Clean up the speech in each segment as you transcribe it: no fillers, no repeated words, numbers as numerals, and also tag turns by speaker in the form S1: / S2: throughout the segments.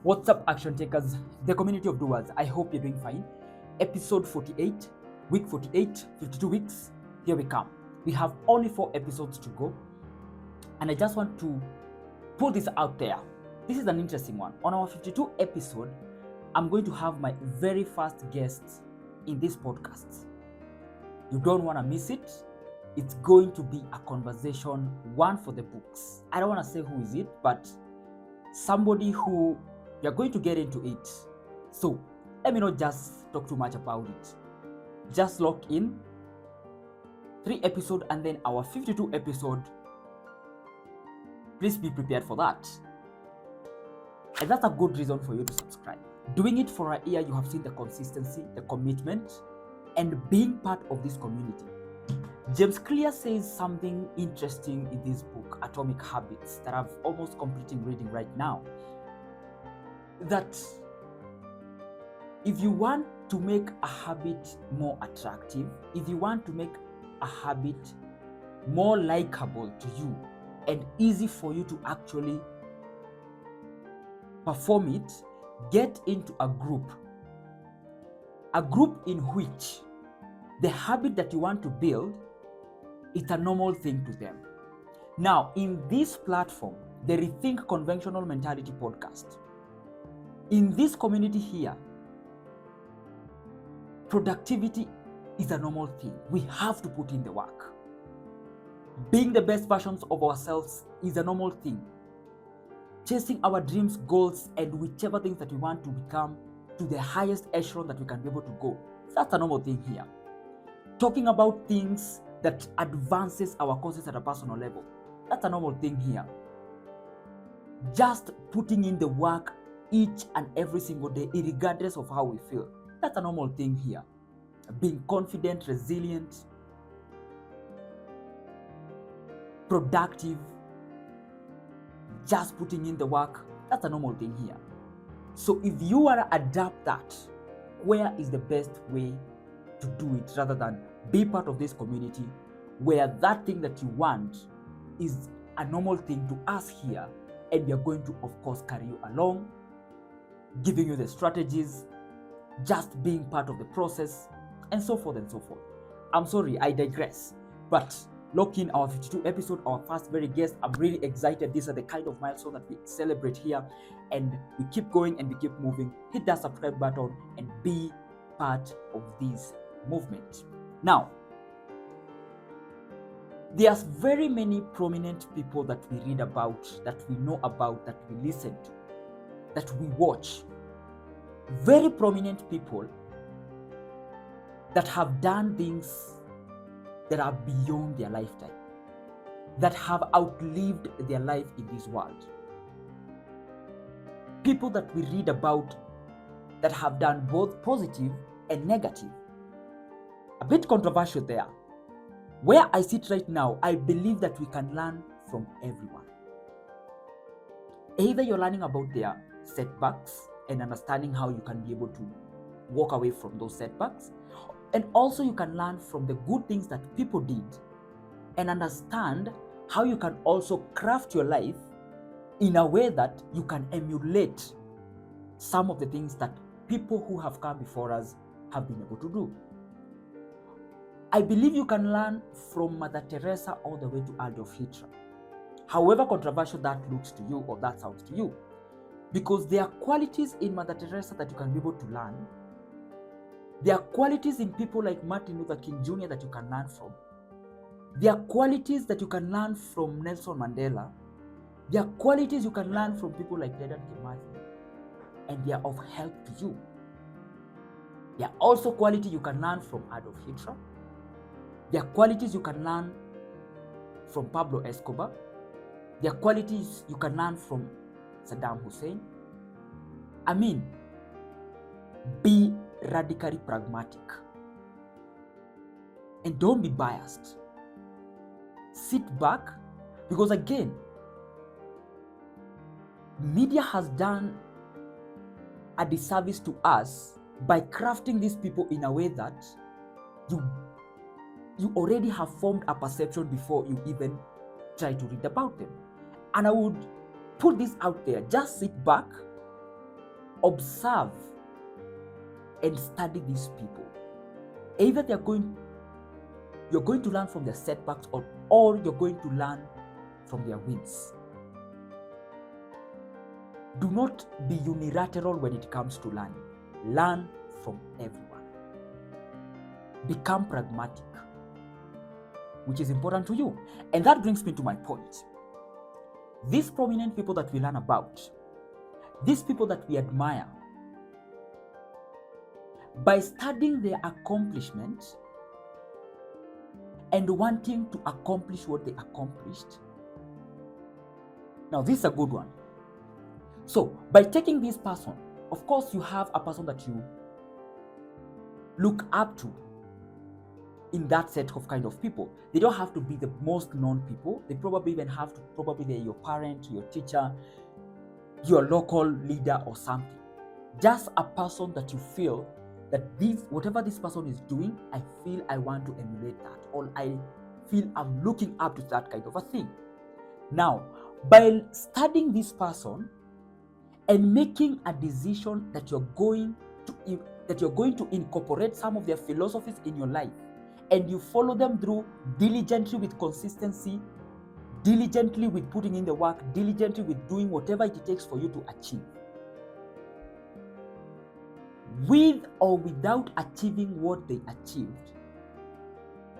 S1: What's up, action takers, the community of doers? I hope you're doing fine. Episode 48, week 48, 52 weeks. Here we come. We have only 4 episodes to go, and I just want to put this out there. This is an interesting one. On our 52 episode, I'm going to have my very first guest in this podcast. You don't want to miss it. It's going to be a conversation, one for the books. I don't want to say who is it, but somebody who you're going to get into it. So let me not just talk too much about it. Just lock in 3 episodes and then our 52 episode. Please be prepared for that. And that's a good reason for you to subscribe. Doing it for a year, you have seen the consistency, the commitment, and being part of this community. James Clear says something interesting in this book, Atomic Habits, that I'm almost completing reading right now. That if you want to make a habit more attractive, if you want to make a habit more likable to you and easy for you to actually perform it, get into a group in which the habit that you want to build, it's a normal thing to them. Now, in this platform, the Rethink Conventional Mentality podcast, in this community here, productivity is a normal thing. We have to put in the work. Being the best versions of ourselves is a normal thing. Chasing our dreams, goals, and whichever things that we want to become to the highest echelon that we can be able to go, that's a normal thing here. Talking about things that advances our causes at a personal level, that's a normal thing here. Just putting in the work each and every single day, regardless of how we feel, that's a normal thing here. Being confident, resilient, productive, just putting in the work, that's a normal thing here. So if you want to adapt that, where is the best way to do it rather than be part of this community where that thing that you want is a normal thing to us here, and we are going to, of course, carry you along, giving you the strategies, just being part of the process, and so forth and so forth. I'm sorry, I digress, but lock in our 52 episode, our first very guest. I'm really excited. These are the kind of milestones that we celebrate here, and we keep going and we keep moving. Hit that subscribe button and be part of this movement. Now, there's very many prominent people that we read about, that we know about, that we listen to, that we watch. Very prominent people that have done things that are beyond their lifetime, that have outlived their life in this world. People that we read about that have done both positive and negative. A bit controversial there. Where I sit right now, I believe that we can learn from everyone. Either you're learning about their setbacks and understanding how you can be able to walk away from those setbacks, and also you can learn from the good things that people did and understand how you can also craft your life in a way that you can emulate some of the things that people who have come before us have been able to do. I believe you can learn from Mother Teresa all the way to Adolf Hitler, however controversial that looks to you or that sounds to you, because there are qualities in Mother Teresa that you can be able to learn. There are qualities in people like Martin Luther King Jr. that you can learn from. There are qualities that you can learn from Nelson Mandela. There are qualities you can learn from people like Dedan Kimathi, and they are of help to you. There are also qualities you can learn from Adolf Hitler. There are qualities you can learn from Pablo Escobar. There are qualities you can learn from Saddam Hussein. I mean, be radically pragmatic and don't be biased. Sit back, because again, media has done a disservice to us by crafting these people in a way that you already have formed a perception before you even try to read about them. And I would put this out there. Just sit back, observe and study these people. Either you're going to learn from their setbacks, or you're going to learn from their wins. Do not be unilateral when it comes to learning. Learn from everyone. Become pragmatic, which is important to you. And that brings me to my point. These prominent people that we learn about, these people that we admire, by studying their accomplishments and wanting to accomplish what they accomplished. Now, this is a good one. So, by taking this person, of course, you have a person that you look up to in that set of kind of people. They don't have to be the most known people. They probably even have to, they're your parent, your teacher, your local leader or something. Just a person that you feel that whatever this person is doing, I feel I want to emulate that, or I feel I'm looking up to that kind of a thing. Now, by studying this person and making a decision that you're going to incorporate some of their philosophies in your life, and you follow them through diligently with consistency, diligently with putting in the work, diligently with doing whatever it takes for you to achieve. With or without achieving what they achieved,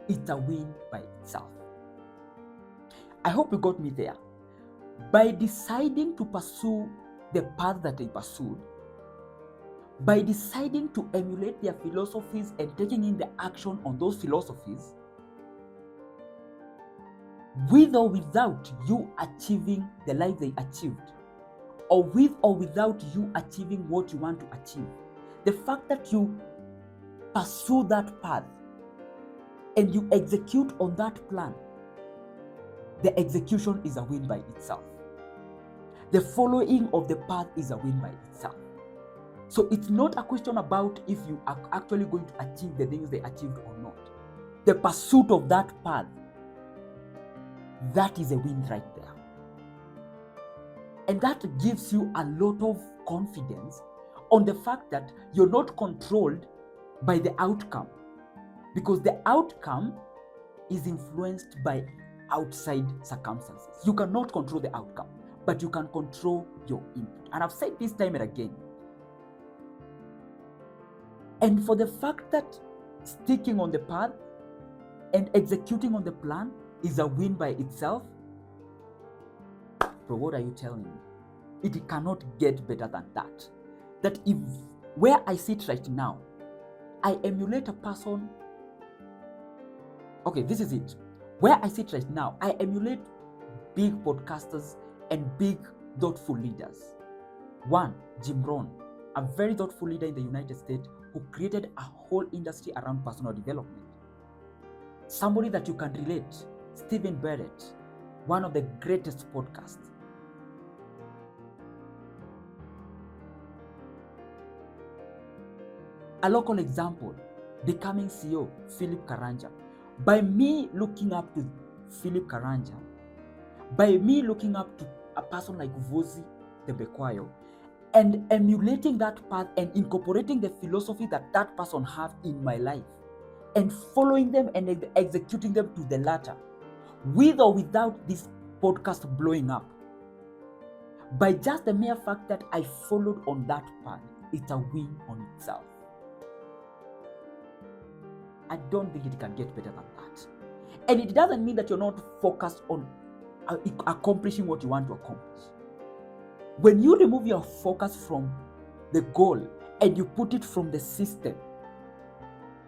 S1: it's a win by itself. I hope you got me there. By deciding to pursue the path that they pursued, by deciding to emulate their philosophies and taking in the action on those philosophies, with or without you achieving the life they achieved, or with or without you achieving what you want to achieve, the fact that you pursue that path and you execute on that plan, the execution is a win by itself. The following of the path is a win by itself. So it's not a question about if you are actually going to achieve the things they achieved or not. The pursuit of that path, that is a win right there. And that gives you a lot of confidence on the fact that you're not controlled by the outcome, because the outcome is influenced by outside circumstances. You cannot control the outcome, but you can control your input. And I've said this time and again. And for the fact that sticking on the path and executing on the plan is a win by itself, bro, what are you telling me? It cannot get better than that. That if where I sit right now, I emulate a person. Okay, this is it. Where I sit right now, I emulate big podcasters and big thoughtful leaders. One, Jim Rohn, a very thoughtful leader in the United States who created a whole industry around personal development. Somebody that you can relate, Stephen Barrett, one of the greatest podcasts. A local example, becoming CEO, Philip Karanja. By me looking up to Philip Karanja, by me looking up to a person like Vozi Tembekwayo, and emulating that path and incorporating the philosophy that that person have in my life, and following them and executing them to the latter, with or without this podcast blowing up, by just the mere fact that I followed on that path, it's a win on itself. I don't think it can get better than that. And it doesn't mean that you're not focused on accomplishing what you want to accomplish. When you remove your focus from the goal and you put it from the system,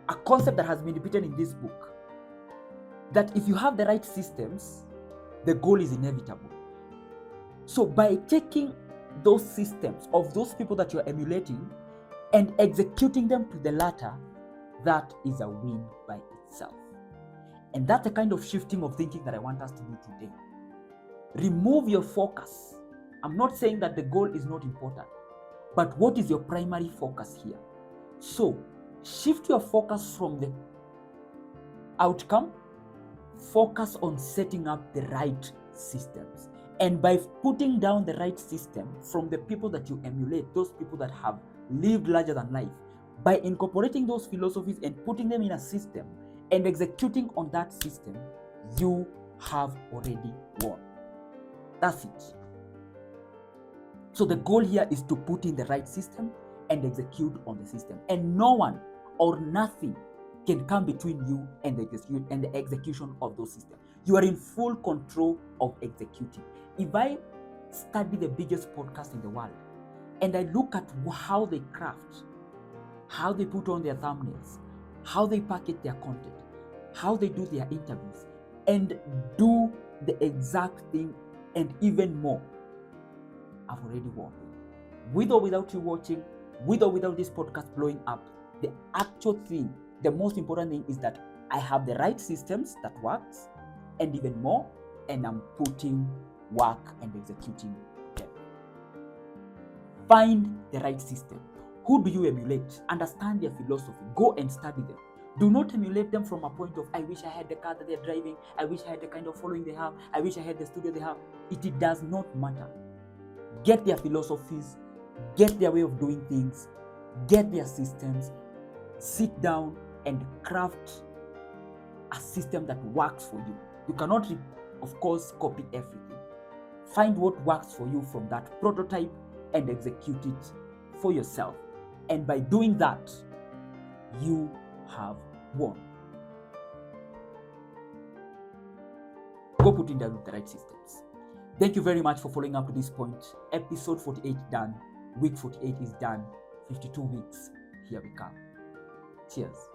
S1: a concept that has been repeated in this book, that if you have the right systems, the goal is inevitable. So by taking those systems of those people that you're emulating and executing them to the latter, that is a win by itself. And that's the kind of shifting of thinking that I want us to do today. Remove your focus. I'm not saying that the goal is not important, but what is your primary focus here? So shift your focus from the outcome, focus on setting up the right systems And by putting down the right system from the people that you emulate, those people that have lived larger than life, by incorporating those philosophies and putting them in a system and executing on that system, you have already won. That's it. So the goal here is to put in the right system and execute on the system. And no one or nothing can come between you and the execution of those systems. You are in full control of executing. If I study the biggest podcast in the world and I look at how they craft, how they put on their thumbnails, how they package their content, how they do their interviews, and do the exact thing and even more, I've already won. With or without you watching, with or without this podcast blowing up, the actual thing, the most important thing is that I have the right systems that works, and even more, and I'm putting work and executing them. Find the right system. Who do you emulate? Understand their philosophy. Go and study them. Do not emulate them from a point of, I wish I had the car that they're driving. I wish I had the kind of following they have. I wish I had the studio they have. It does not matter. Get their philosophies, get their way of doing things, get their systems, sit down and craft a system that works for you. You cannot, of course, copy everything. Find what works for you from that prototype and execute it for yourself. And by doing that, you have won. Go put in the right systems. Thank you very much for following up to this point. Episode 48 done. Week 48 is done. 52 weeks. Here we come. Cheers.